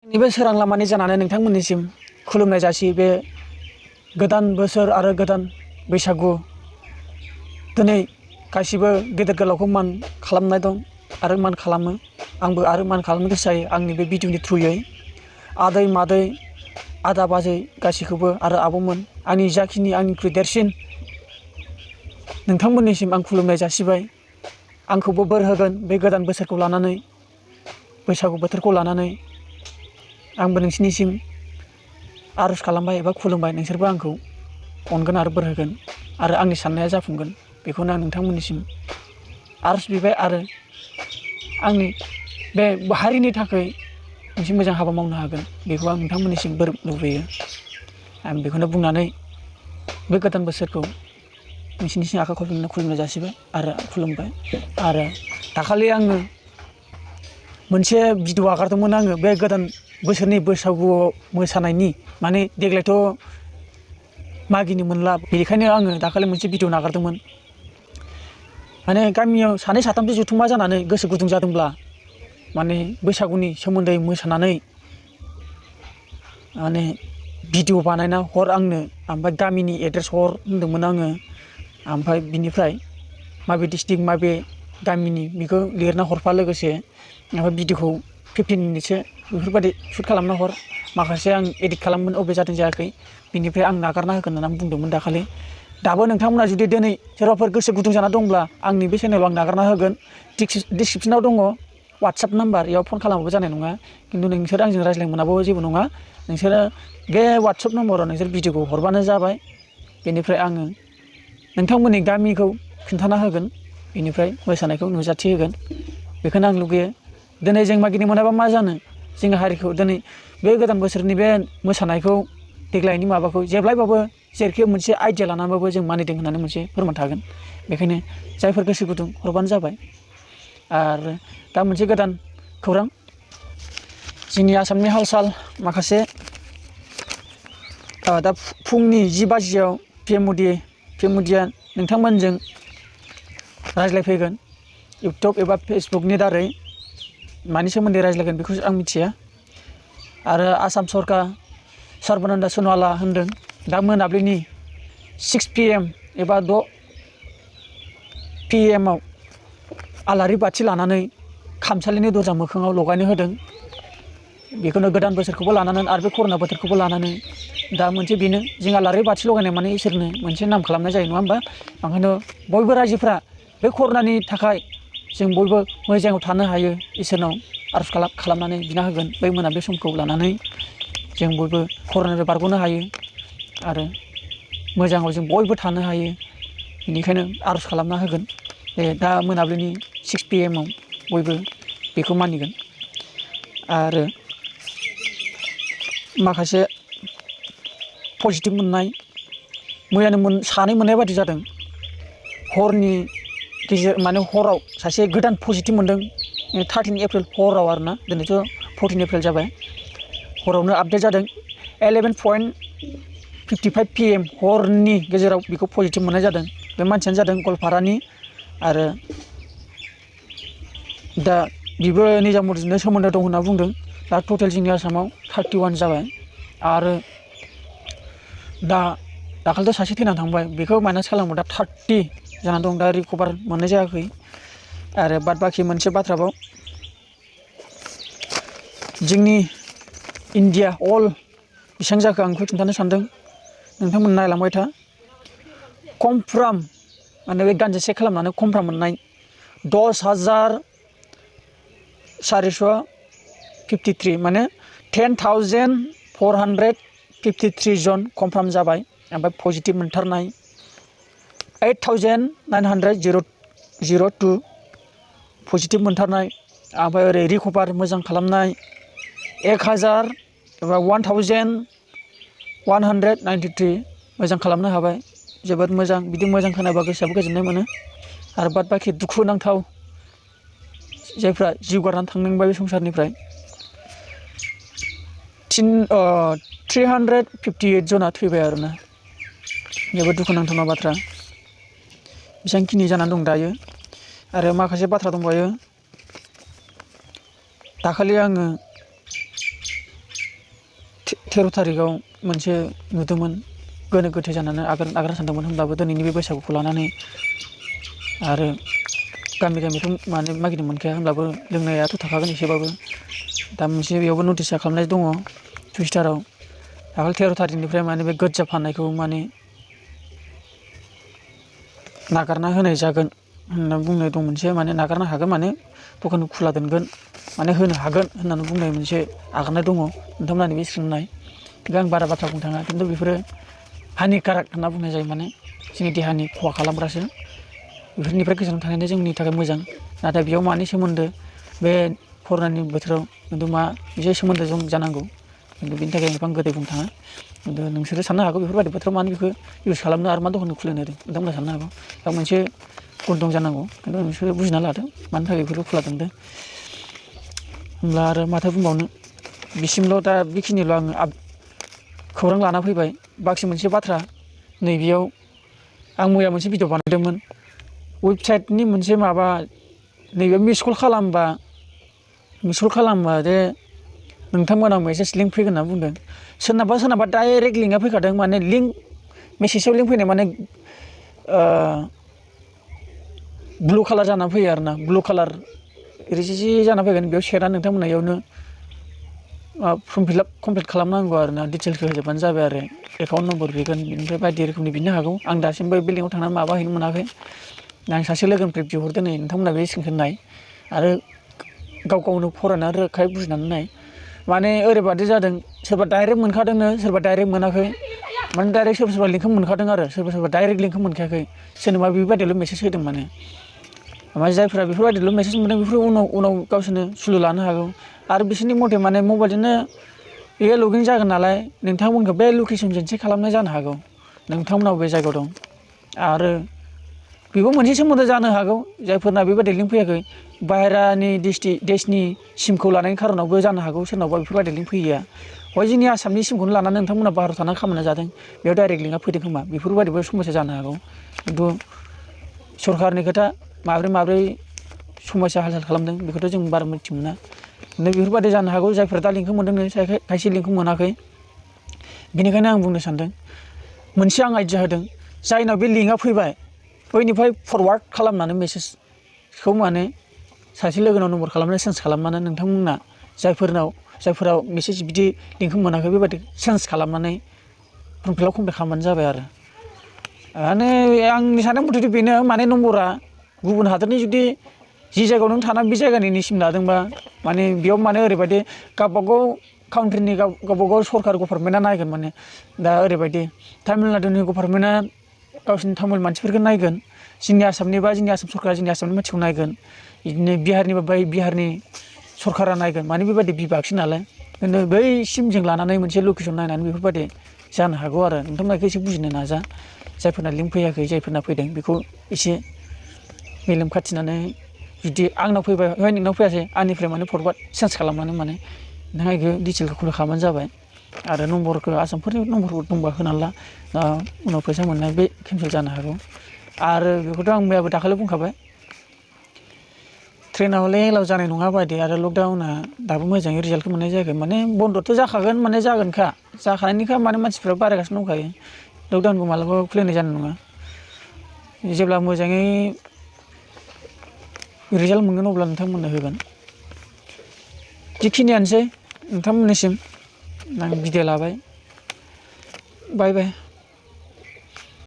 नैबे सोरां लामानि जानानै नोंथांमोननिसिम खुलुमनाय जासि बे गोदान बोसोर आरो गोदान बैसागु दिनै गासिबो गेदेर गोलावखौ मान खालामनाय दं आरो मान खालामो आंबो आरो मान खालामनो गोसो जायो आंनि बे भिडिअनि थ्रुयै आदै मादै आदा बाजै गासिखौबो आरो आबौमोन आंनि जाखिनि आंनिख्रुइ देरसिन नोंथांमोननिसिम आं खुलुमनाय जासिबाय आंखौबो बोर होगोन बे गोदान बोसोरखौ लानानै बैसागु बोथोरखौ लानानै आंबो नोंसिनिसिम आरज खालामबाय एबा खुलुमबाय नोंसोरबो आंखौ अनगोन आरो बोर होगोन आरो आंनि साननाया जाफुंगोन बेखौनो आं नोंथांमोननिसिम आरज बिबाय आरो आंनि बे हारिनि थाखाय मोनसे मोजां हाबा मावनो हागोन बेखौ आं नोंथांमोननिसिम बोर लुबैयो आं बेखौनो बुंनानै बे गोदान बोसोरखौ नोंसिनिसिम आखाइ खबजोंनो खुलुमनाय जासिबाय आरो खुलुमबाय आरो दाखालि आङो मोनसे भिडिअ आगारदोंमोन आङो बे गोदान बोसोरनि बैसागुआव मोसानायनि माने देग्लायथ' मागिनो मोनला बेनिखायनो आङो दाखालि मोनसे भिडिअ नागारदोंमोन माने गामियाव सानै साथामसो जथुम्मा जानानै गोसो गुदुं जादोंब्ला माने बैसागुनि सोमोन्दै मोसानानै माने भिडिअ बानायना हर आंनो ओमफ्राय गामिनि एड्रेस हर होनदोंमोन आङो ओमफ्राय बिनिफ्राय माबे डिस्ट्रिक्ट माबे गामिनि बेखौ लिरना हरफा लोगोसे ओमफ्राय भिडिअखौ 15 मिनिटसो बेफोरबायदि शुट खालामना हर माखासे आं एडिट खालामगोन अबे जादों जायाखै बिनिफ्राय आं नागारना होगोन होननानै बुंदोंमोन दाखालि दाबो नोंथांमोना जुदि दिनै सोरबाफोर गोसो गुदुं जाना दंब्ला आंनि बे चेनेलाव आं नागारना होगोन डिसक्रिपसनाव दङ WhatsApp नाम्बार बेयाव फन खालामबाबो जानाय नङा खिन्थु नोंसोर आंजों रायज्लायनो मोनाबाबो जेबो नङा नोंसोरो बे WhatsApp नाम्बाराव नोंसोर भिडिअखौ हरबानो जाबाय बेनिफ्राय आङो नोंथांमोननि गामिखौ खिन्थाना होगोन बेनिफ्राय मोसानायखौ नुजाथि होगोन बेखौनो आं लुगैयो दिनै जों मागिनो मोनाबा मा जानो जोंनि हारिखौ दिनै बे गोदान बोसोरनि बे मोसानायखौ देग्लायनि माबाखौ जेब्लायबाबो जेरैखि मोनसे आइडिया लानानैबाबो जों मानिदों होननानै मोनसे फोरमान थागोन बेखायनो जायफोर गोसो गुदुं हरबानो जाबाय आरो दा मोनसे गोदान खौरां जोंनि आसामनि हाल-साल माखासे दा फुंनि 10 बाजियाव पिएमअदिया नोंथांमोनजों रायज्लायफैगोन इउटुब एबा फेसबुकनि दारै मानि सोमोन्दै रायज्लायगोन बेखौ आं मिथिया आरो आसाम सरकार सर्बानन्द सन'वाला होनदों दा मोनाबिलिनि 6 PM एबा 6 PM आव आलारि बाथि लानानै खामसालिनि दरजा मोखाङाव लगायनो होदों बेखौनो गोदान बोसोरखौबो लानानै आरो बे कर'ना बोथोरखौबो लानानै दा मोनसे बेनो जों आलारि बाथि लगायनाय माने इसोरनो मोनसे नाम खालामनाय जायो नङा होमबा ओंखायनो बयबो रायजोफ्रा बे कर'नानि थाखाय जों बयबो मोजाङाव थानो हायो इसोरनाव आरज खालामनानै बिना होगोन बै मोनाबिलि समखौ लानानै जों बयबो कर'नानिफ्राय बारग'नो हायो आरो मोजाङाव जों बयबो थानो हायो बेनिखायनो आरज खालामना होगोन दा मोनाबिलिनि 6 PM आव बयबो बेखौ मानिगोन आरो माखासे पजिटिभ मोननाय मैयानो सानै मोननाय बादि जादों हरनि गेजेर माने हराव सासे गोदान पजिटिभ मोनदों 13 एप्रिल हराव आरोना दिनैथ' 14 एप्रिल जाबाय हरावनो आपडेट जादों 11:55 PM हरनि गेजेराव बेखौ पजिटिभ मोननाय जादों बे मानसियानो जादों गवालपारानि आरो दा बिबो निजामुद्दीनजों सोमोन्दो दं होनना बुंदों दा टटेल जोंनि आसामाव 31 जाबाय आरो दाखालिथ' सासे थैनानै थांबाय बेखौ माइनास खालामो दा 30 जाना दं दा रिकभार मोननाय जायाखै आरो बाद बाखि मोनसे बाथ्राबाव जोंनि इन्डिया अल बेसेबां जाखो आं बेखौ खिन्थानो सानदों नोंथांमोन नायलांबाय था कमफ्राम माने बे गानजा चेक खालामनानै कमफ्राम मोननाय 10,453 माने 10,453 जन कमफ्राम जाबाय ओमफ्राय पजिटिभ मोनथारनाय 8,902 पजिटिभ मोनथारनाय ओमफ्राय ओरै रिकभार मोजां खालामनाय 1,000 एबा 1,193 मोजां खालामनो हाबाय जोबोद मोजां बिदि मोजां खोनाबा गोसोआबो गोजोननाय मोनो आरो बाद बाखि दुखुनांथाव जायफ्रा जिउ गारनानै थांनांबाय बे संसारनिफ्राय 358 जना थैबाय आरोना जोबोद दुखुनांथाव बाथ्रा बेसेबांखिनि जानानै दं दायो आरो माखासे बाथ्रा दंबायो दाखालि आङो 13 थारिखआव मोनसे नुदोंमोन गोनो गोथो जानानै आगारनो सानदोंमोन होनब्लाबो दिनैनि बे बैसागुखौ लानानै आरो गामि गामिथ' माने मागिनो मोनखाया होनब्लाबो लोंनायाथ' थाखागोन एसेबाबो दा मोनसे बेयावबो नटिसआ खालामनाय दङ टुइटाराव दाखालि 13 थारिखनिफ्राय माने बे गोज्जा फाननायखौ माने नागारना होनाय जागोन होनना बुंनाय दं मोनसे माने नागारनो हागोन माने दखानखौ खुला दोनगोन माने होनो हागोन होननानै बुंनाय मोनसे आगारनाय दङ नोंथांमोननि बे सोंनाय बेखौ आं बारा बाथ्रा बुंनो थाङा खिन्थु बेफोरो हानिकारक होनना बुंनाय जायो माने जोंनि देहानि खहा खालामग्रासो बेफोरनिफ्राय गोजानाव थानायानो जोंनि थाखाय मोजां नाथाय बेयाव मानि सोमोन्दो बे कर'नानि बोथोराव खिन्थु मा एसे सोमोन्दो जों जानांगौ खिन्थु बेनि थाखाय आं गोदै बुंनो थाङा खिन्थु नोंसोरो साननो हागौ बेफोरबायदि बोथोराव मानो बेखौ इउज खालामनो आरो मा दखानखौ खुलिनो होदों नोंथांमोना साननो हागौ दा मोनसे गुन दं जानांगौ खिन्थु नोंसोरो बुजिना लादों मानि थाखाय बेफोरखौ खुला दोनदों होमब्ला आरो माथो बुंबावनो बिसिमल' दा बेखिनिल' आङो खौरां लाना फैबाय बाखि मोनसे बाथ्रा नैबेयाव आं मैया मोनसे भिडिअ बानायदोंमोन वेबसाइटनि मोनसे माबा नैबे मिस कल खालामबा जे नोंथांमोनाव मेसेज लिंक फैगोन होनना बुंदों सोरनाबा डाइरेक्ट लिंकआ फैखादों माने लिंक मेसेजाव लिंक फैनाय माने ब्लु कालार जानानै फैयो आरोना ब्लु कालार रिजि जाना फैगोन बेयाव सेरना नोंथांमोना इयावनो फर्म फिलआप कमप्लिट खालामनांगौ आरोना डिटेल्सखौ होजोबबानो जाबाय आरो एकाउन्ट नम्बर बिगोन बिनिफ्राय बायदि रोखोमनि बिनो हागौ आं दासिमबो बे लिंकआव थांनानै माबा हैनो मोनाखै आं सासे लोगोनिफ्राय बिहरदों नै नोंथांमोना बे स्क्रिनखौ नाय आरो गावनो फरायनानै रोखायै बुजिनानै नाय माने ओरैबादि जादों सोरबा डाइरेक्ट मोनखादोंनो सोरबा डाइरेक्ट मोनाखै माने डाइरेक्ट सोरबा लिंकखौ मोनखादों आरो सोरबा डाइरेक्ट लिंकखौ मोनखायाखै सोरनोबा बेबायदिल' मेसेज होदों माने ओमफ्राय जायफोरा बेफोरबायदिल' मेसेज मोनदों बेफोर उनाव गावसोरनो सुलु लानो हागौ आरो बिसोरनि मथे माने मबाइलजोंनो बेयो लगिन जागोन नालाय नोंथांमोनखौ बे लकेसनजोंसो खालामनाय जानो हागौ नोंथांमोनाव बे जायगायाव दं आरो बेबो मोनसे सोमोन्दो जानो हागौ जायफोरना बेबायदि लिंक फैयाखै बाहेरानि देशनि सिमखौ लानायनि खारनावबो जानो हागौ सोरनावबा बेफोरबायदि लिंक फैया हय जोंनि आसामनि सिमखौनो लानानै नोंथांमोना बाहेरायाव थानानै खामानिया जादों बेयाव डाइरेक्ट लिंकआ फैदों खोमा बेफोरबायदिबो समस्या जानो हागौ खिन्थु सरखारनि खोथा माब्रै समस्या हाल साल खालामदों बेखौथ' जों बारा मिथि मोना बेफोरबायदि जानो हागौ जायफोरा दा लिंकखौ मोनदों खायसे लिंकखौ मोनाखै बेनिखायनो आं बुंनो सानदों मोनसे आं आइडिया होदों जायनाव बे लिंकआ फैबाय बैनिफ्राय फरवार्ड खालामनानै मेसेजखौ माने सासे लोगोनाव नम्बर खालामनानै सेन्स खालामनानै नोंथांमोना जायफोराव मेसेज बिदि लिंकखौ मोनाखै बेबायदि सेन्स खालामनानै फर्म फिलआप कमप्लिट खालामबानो जाबाय आरो माने आंनि साननाय मथेथ' बेनो माने नम्बरा गुबुन हादरनि जुदि जि जायगायाव नों थाना बे जायगानि सिम लादोंबा माने बेयाव माने ओरैबायदि गावबागाव काउन्ट्रिनि गावबागाव सरकार गभर्नमेन्टआ नायगोन माने दा ओरैबायदि तामिलनाडुनि गभर्नमेन्टआ गावसिनि तामिल मानसिफोरखौ नायगोन जोंनि आसामनिबा जोंनि आसाम सरकारा जोंनि आसामनि मानसिखौ नायगोन बिदिनो बिहारनिबा बिहारनि सरकारा नायगोन माने बेबायदि बिभागसो नालाय खिन्थु बै सिमजों लानानै मोनसे लकेसन नायनानै बेफोरबायदि जानो हागौ आरो नोंथांमोना एसे बुजिनो नाजा जायफोरना लिंक फैयाखै जायफोरना फैदों बेखौ एसे मेलेम खाथिनानै जुदि आंनाव फैबाय हय नोंनाव फैयासै आंनिफ्राय माने फरवार्ड चेन्ज खालामनानै माने नोंहा बेखौ डिटेलखौ खुला खालामबानो जाबाय आरो नम्बरखौ आसामफोरनि नम्बरफोर दंबा होनानै ला उनाव फैसा मोननाय बे केन्सेल जानो हागौ आरो बेखौथ' आं मैयाबो दाखालि बुंखाबाय ट्रेना हले एलाव जानाय नङा बायदि आरो लकडाउना दाबो मोजाङै रिजाल्टखौ मोननाय जायाखै माने बन्द'थ' जाखागोन माने जागोनखा जाखानायनिखा माने मानसिफ्रा बारायगासिनो दंखायो लकडाउनखौ मालाबा खुलिनाय जानाय नङा जेब्ला मोजाङै रिजाल्ट मोनगोन अब्ला नोंथांमोननो होगोन बेखिनियानोसै नोंथांमोननिसिम आं बिदाय लाबाय बाय बाय